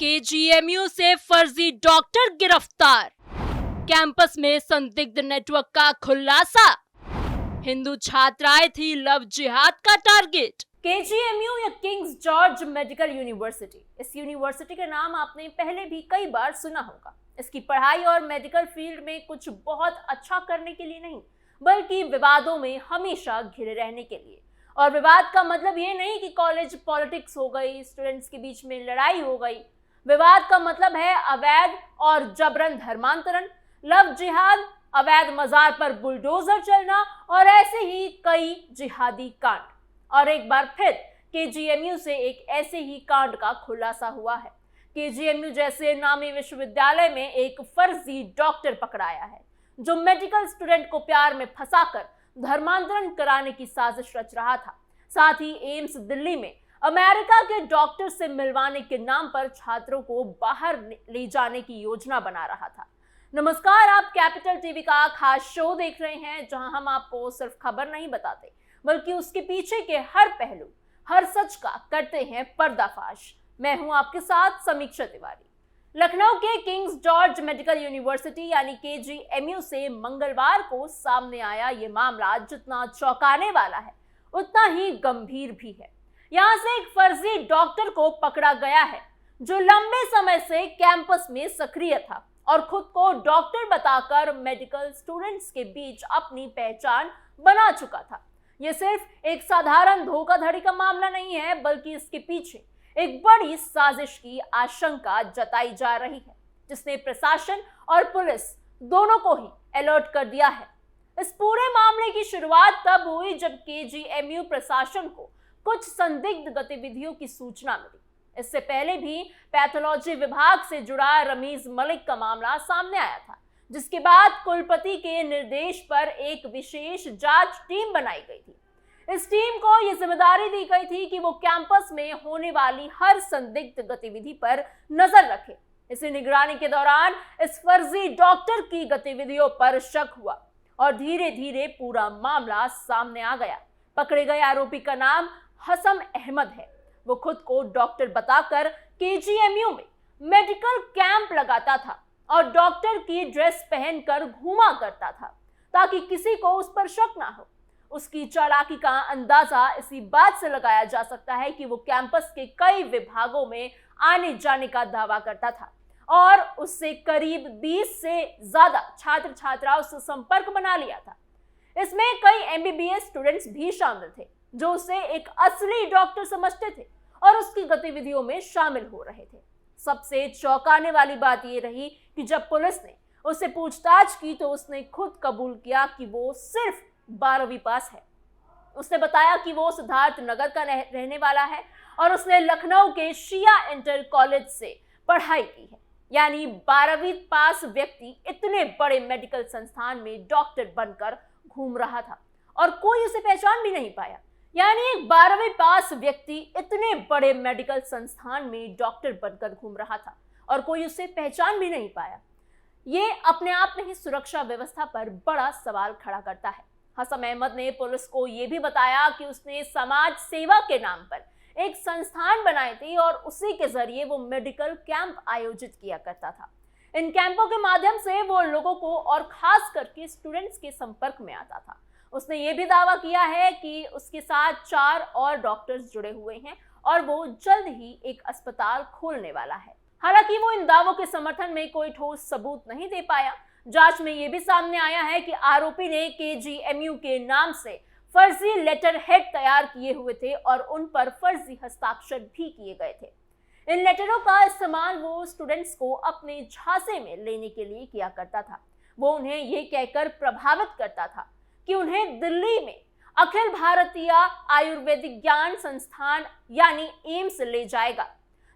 KGMU से फर्जी doctor गिरफ्तार, कैंपस में संदिग्ध नेटवर्क का खुलासा, हिंदू छात्राएं थी लव जिहाद का टारगेट। केजीएमयू या किंग्स जॉर्ज मेडिकल यूनिवर्सिटी, इस यूनिवर्सिटी का नाम आपने पहले भी कई बार सुना होगा। इसकी पढ़ाई और मेडिकल फील्ड में कुछ बहुत अच्छा करने के लिए नहीं, बल्कि विवादों में हमेशा घिरे रहने के लिए। और विवाद का मतलब ये नहीं कि कॉलेज पॉलिटिक्स हो गई, स्टूडेंट्स के बीच में लड़ाई हो गई। विवाद का मतलब है अवैध और जबरन धर्मांतरण, लव जिहाद, अवैध मजार पर बुलडोजर चलना और ऐसे ही कई जिहादी कांड। और एक बार फिर केजीएमयू से एक ऐसे ही कांड का खुलासा हुआ है। केजीएमयू जैसे नामी विश्वविद्यालय में एक फर्जी डॉक्टर पकड़ाया है, जो मेडिकल स्टूडेंट को प्यार में फंसाकर धर्मांतरण कराने की साजिश रच रहा था। साथ ही एम्स दिल्ली में अमेरिका के डॉक्टर से मिलवाने के नाम पर छात्रों को बाहर ले जाने की योजना बना रहा था। नमस्कार, आप कैपिटल टीवी का खास शो देख रहे हैं, जहां हम आपको सिर्फ खबर नहीं बताते, बल्कि उसके पीछे के हर पहलू, हर सच का करते हैं पर्दाफाश। मैं हूं आपके साथ समीक्षा तिवारी। लखनऊ के किंग्स जॉर्ज मेडिकल यूनिवर्सिटी यानी केजीएमयू से मंगलवार को सामने आया ये मामला जितना चौंकाने वाला है, उतना ही गंभीर भी है। यहाँ से एक फर्जी डॉक्टर को पकड़ा गया है, जो लंबे समय से कैंपस में सक्रिय था और खुद को डॉक्टर बताकर मेडिकल स्टूडेंट्स के बीच अपनी पहचान बना चुका था। यह सिर्फ एक साधारण धोखाधड़ी का मामला नहीं है, बल्कि इसके पीछे एक बड़ी साजिश की आशंका जताई जा रही है, जिसने प्रशासन और पुलिस दोनों को ही अलर्ट कर दिया है। इस पूरे मामले की शुरुआत तब हुई जब केजीएमयू प्रशासन को कुछ संदिग्ध गतिविधियों की सूचना मिली। इससे पहले भी पैथोलॉजी विभाग से जुड़ा रमीज मलिक का मामला सामने आया था, जिसके बाद कुलपति के निर्देश पर एक विशेष जांच टीम बनाई गई थी। इस टीम को यह जिम्मेदारी दी गई थी कि वो कैंपस में होने वाली हर संदिग्ध गतिविधि पर नजर रखे। इसी निगरानी के दौरान इस फर्जी डॉक्टर की गतिविधियों पर शक हुआ और धीरे धीरे पूरा मामला सामने आ गया। पकड़े गए आरोपी का नाम हसन अहमद है। वो खुद को डॉक्टर बताकर केजीएमयू में मेडिकल कैंप लगाता था और डॉक्टर की ड्रेस पहनकर घूमा करता था, ताकि किसी को उस पर शक ना हो। उसकी चालाकी का अंदाजा इसी बात से लगाया जा सकता है कि वो कैंपस के कई विभागों में आने जाने का दावा करता था और उससे करीब 20 से ज्यादा छात्र छात्राओं से संपर्क बना लिया था। इसमें कई एमबीबीएस स्टूडेंट्स भी शामिल थे, जो उसे एक असली डॉक्टर समझते थे और उसकी गतिविधियों में शामिल हो रहे थे। सबसे चौंकाने वाली बात यह रही कि जब पुलिस ने उससे पूछताछ की तो उसने खुद कबूल किया कि वो सिर्फ 12वीं पास है। उसने बताया कि वो सिद्धार्थ नगर का रहने वाला है और उसने लखनऊ के शिया इंटर कॉलेज से पढ़ाई की है। यानी 12वीं पास व्यक्ति इतने बड़े मेडिकल संस्थान में डॉक्टर बनकर घूम रहा था और कोई उसे पहचान भी नहीं पाया। यानी एक 12वीं पास व्यक्ति इतने बड़े मेडिकल संस्थान में डॉक्टर बनकर घूम रहा था और कोई उसे पहचान भी नहीं पाया। ये अपने आप में ही सुरक्षा व्यवस्था पर बड़ा सवाल खड़ा करता है। हसन अहमद ने पुलिस को यह भी बताया कि उसने समाज सेवा के नाम पर एक संस्थान बनाए थे और उसी के जरिए वो मेडिकल कैंप आयोजित किया करता था। इन कैंपों के माध्यम से वो लोगों को और खास करके स्टूडेंट्स के संपर्क में आता था। उसने ये भी दावा किया है कि उसके साथ 4 और डॉक्टर्स जुड़े हुए हैं और वो जल्द ही एक अस्पताल खोलने वाला है। हालांकि वो इन दावों के समर्थन में कोई ठोस सबूत नहीं दे पाया। जांच में यह भी सामने आया है कि आरोपी ने केजीएमयू के नाम से फर्जी लेटर हेड तैयार किए हुए थे और उन पर फर्जी हस्ताक्षर भी किए गए थे। इन लेटरों का इस्तेमाल वो स्टूडेंट्स को अपने झांसे में लेने के लिए किया करता था। वो उन्हें यह कहकर प्रभावित करता था कि उन्हें दिल्ली में अखिल भारतीय आयुर्वेदिज्ञान संस्थान यानी एम्स ले जाएगा,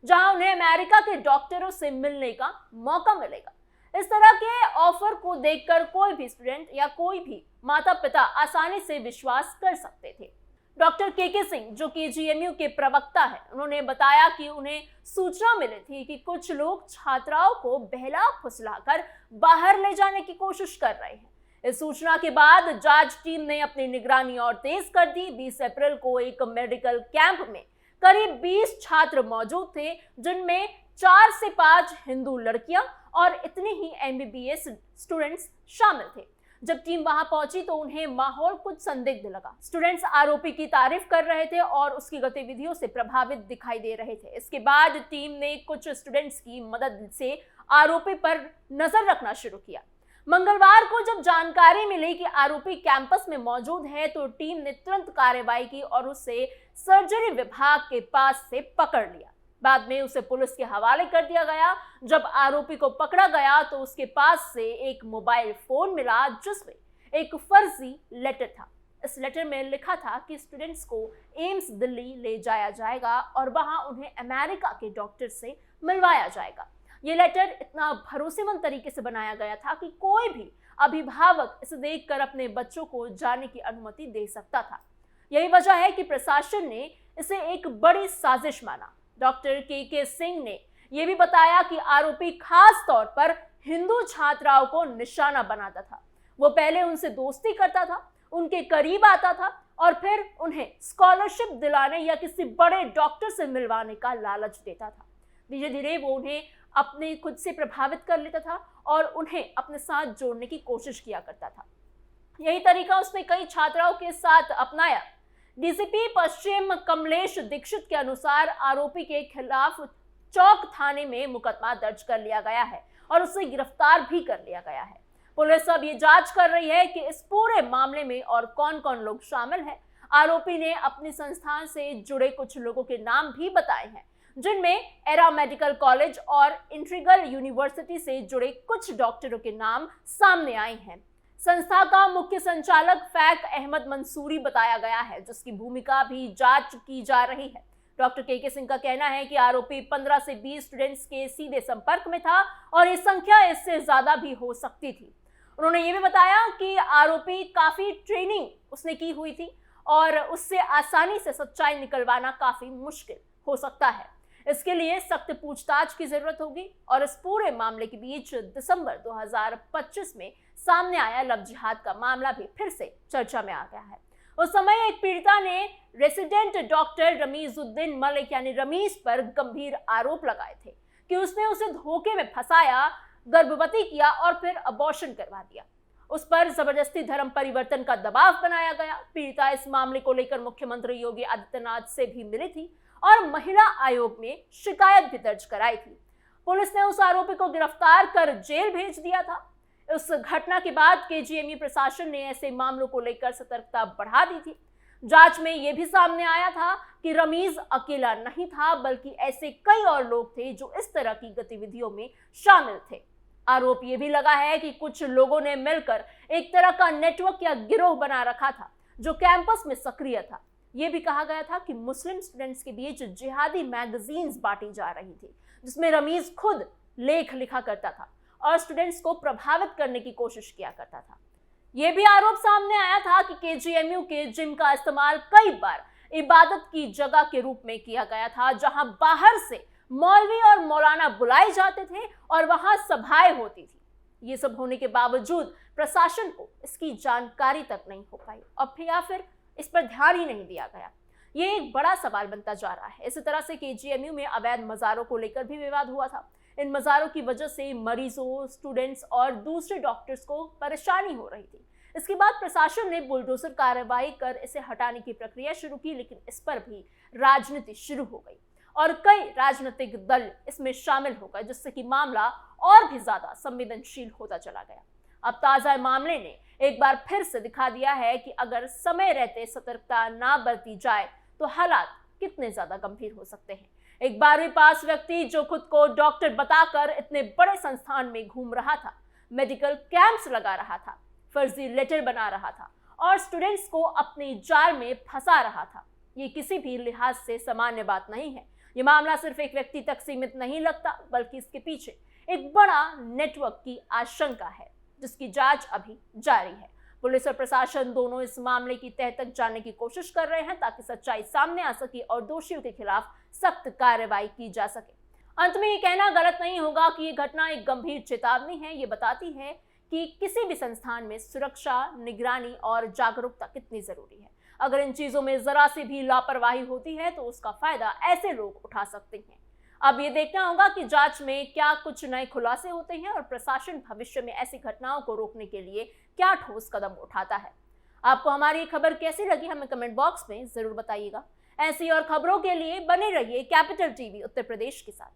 जहां उन्हें अमेरिका के डॉक्टरों से मिलने का मौका मिलेगा। इस तरह के ऑफर को देखकर कोई भी स्टूडेंट या कोई भी माता पिता आसानी से विश्वास कर सकते थे। डॉक्टर के सिंह, जो केजीएमयू के प्रवक्ता हैं, उन्होंने बताया कि उन्हें सूचना मिली थी कि कुछ लोग छात्राओं को बहला फुसलाकर बाहर ले जाने की कोशिश कर रहे हैं। इस सूचना के बाद जांच टीम ने अपनी निगरानी और तेज कर दी। 20 अप्रैल को एक मेडिकल कैंप में करीब 20 छात्र मौजूद थे, जिनमें 4 से 5 हिंदू लड़कियां और इतने ही MBBS स्टूडेंट्स शामिल थे। जब टीम वहां पहुंची तो उन्हें माहौल कुछ संदिग्ध लगा। स्टूडेंट्स आरोपी की तारीफ कर रहे थे और उसकी गतिविधियों से प्रभावित दिखाई दे रहे थे। इसके बाद टीम ने कुछ स्टूडेंट्स की मदद से आरोपी पर नजर रखना शुरू किया। मंगलवार को जब जानकारी मिली कि आरोपी कैंपस में मौजूद है तो टीम ने तुरंत कार्रवाई की और उसे सर्जरी विभाग के पास से पकड़ लिया। बाद में उसे पुलिस के हवाले कर दिया गया। जब आरोपी को पकड़ा गया तो उसके पास से एक मोबाइल फोन मिला जिसमें एक फर्जी लेटर था। इस लेटर में लिखा था कि स्टूडेंट्स को एम्स दिल्ली ले जाया जाएगा और वहां उन्हें अमेरिका के डॉक्टर से मिलवाया जाएगा। ये लेटर इतना भरोसेमंद तरीके से बनाया गया था कि कोई भी अभिभावक इसे देखकर अपने बच्चों को जाने की अनुमति दे सकता था। यही वजह है कि प्रशासन ने इसे एक बड़ी साजिश माना। डॉक्टर के सिंह ने यह भी बताया कि आरोपी खास तौर पर हिंदू छात्राओं को निशाना बनाता था। वो पहले उनसे दोस्ती करता था, उनके करीब आता था और फिर उन्हें स्कॉलरशिप दिलाने या किसी बड़े डॉक्टर से मिलवाने का लालच देता था। धीरे धीरे वो उन्हें अपने खुद से प्रभावित कर लेता था और उन्हें अपने साथ जोड़ने की कोशिश किया करता था। यही तरीका उसने कई छात्राओं के साथ अपनाया। डीसीपी पश्चिम कमलेश दीक्षित के अनुसार आरोपी के खिलाफ चौक थाने में मुकदमा दर्ज कर लिया गया है और उसे गिरफ्तार भी कर लिया गया है। पुलिस अब ये जांच कर रही है कि इस पूरे मामले में और कौन कौन लोग शामिल हैं। आरोपी ने अपनी संस्थान से जुड़े कुछ लोगों के नाम भी बताए हैं, जिनमें एरा मेडिकल कॉलेज और इंट्रीगल यूनिवर्सिटी से जुड़े कुछ डॉक्टरों के नाम सामने आए हैं। संस्था का मुख्य संचालक फैक अहमद मंसूरी बताया गया है, जिसकी भूमिका भी जांच की जा रही है। डॉक्टर के सिंह का कहना है कि आरोपी 15 से 20 स्टूडेंट्स के सीधे संपर्क में था और ये संख्या इससे ज्यादा भी हो सकती थी। उन्होंने ये भी बताया कि आरोपी काफी ट्रेनिंग उसने की हुई थी और उससे आसानी से सच्चाई निकलवाना काफी मुश्किल हो सकता है। इसके लिए सख्त पूछताछ की जरूरत होगी और इस पूरे मामले के बीच दिसंबर 2025 में सामने आया लव जिहाद का मामला भी फिर से चर्चा में आ गया है। उस समय एक पीड़िता ने रेसिडेंट डॉक्टर रमीजुद्दीन मलिक यानी रमीज पर गंभीर आरोप लगाए थे कि उसने उसे धोखे में फंसाया, गर्भवती किया और फिर अबॉर्शन करवा दिया। उस पर जबरदस्ती धर्म परिवर्तन का दबाव बनाया गया। पीड़िता इस मामले को लेकर मुख्यमंत्री योगी आदित्यनाथ से भी मिली थी और महिला आयोग में शिकायत भी दर्ज कराई थी। पुलिस ने उस आरोपी को गिरफ्तार कर जेल भेज दिया था। इस घटना के बाद केजीएमयू प्रशासन ने ऐसे मामलों को लेकर सतर्कता बढ़ा दी थी। जांच में यह भी सामने आया था कि रमीज अकेला नहीं था, बल्कि ऐसे कई और लोग थे जो इस तरह की गतिविधियों में शामिल थे। आरोप यह भी लगा है कि कुछ लोगों ने मिलकर एक तरह का नेटवर्क या गिरोह बना रखा था जो कैंपस में सक्रिय था। यह भी कहा गया था कि मुस्लिम स्टूडेंट्स के बीच जिहादी मैगजीन्स बांटी जा रही थी, जिसमें रमीज खुद लेख लिखा करता था और स्टूडेंट्स को प्रभावित करने की कोशिश किया करता था। यह भी आरोप सामने आया था कि केजीएमयू के जिम का इस्तेमाल कई बार इबादत की जगह के रूप में किया गया था, जहां बाहर से मौलवी और मौलाना बुलाए जाते थे और वहां सभाएं होती थी। ये सब होने के बावजूद प्रशासन को इसकी जानकारी तक नहीं हो पाई और फिर इस पर ध्यान ही नहीं दिया गया। ये एक बड़ा सवाल बनता जा रहा है। इसी तरह से केजीएमयू में अवैध मज़ारों को लेकर भी विवाद हुआ था। इन मज़ारों की वजह से मरीजों, स्टूडेंट्स और दूसरे डॉक्टर्स को परेशानी हो रही थी। इसके बाद प्रशासन ने बुलडोजर कार्रवाई कर इसे हटाने की प्रक्रिया शुरू की, लेकिन इस पर भी राजनीति शुरू हो गई और कई राजनीतिक दल इसमें शामिल हो गए, जिससे कि मामला और भी ज्यादा संवेदनशील होता चला गया। अब ताजा मामले ने एक बार फिर से दिखा दिया है कि अगर समय रहते सतर्कता ना बरती जाए तो हालात कितने ज्यादा गंभीर हो सकते हैं। एक 12वीं पास व्यक्ति जो खुद को डॉक्टर बताकर इतने बड़े संस्थान में घूम रहा था, मेडिकल कैंप्स लगा रहा था, फर्जी लेटर बना रहा था और स्टूडेंट्स को अपने जाल में फंसा रहा था, ये किसी भी लिहाज से सामान्य बात नहीं है। ये मामला सिर्फ एक व्यक्ति तक सीमित नहीं लगता, बल्कि इसके पीछे एक बड़ा नेटवर्क की आशंका है, जिसकी जांच अभी जारी है। पुलिस और प्रशासन दोनों इस मामले की तह तक जानने की कोशिश कर रहे हैं ताकि सच्चाई सामने आ सके और दोषियों के खिलाफ सख्त कार्रवाई की जा सके। अंत में ये कहना गलत नहीं होगा कि ये घटना एक गंभीर चेतावनी है। ये बताती है कि किसी भी संस्थान में सुरक्षा, निगरानी और जागरूकता कितनी जरूरी है। अगर इन चीजों में जरा सी भी लापरवाही होती है तो उसका फायदा ऐसे लोग उठा सकते हैं। अब ये देखना होगा कि जांच में क्या कुछ नए खुलासे होते हैं और प्रशासन भविष्य में ऐसी घटनाओं को रोकने के लिए क्या ठोस कदम उठाता है। आपको हमारी खबर कैसी लगी हमें कमेंट बॉक्स में जरूर बताइएगा। ऐसी और खबरों के लिए बने रहिए कैपिटल टीवी उत्तर प्रदेश के साथ।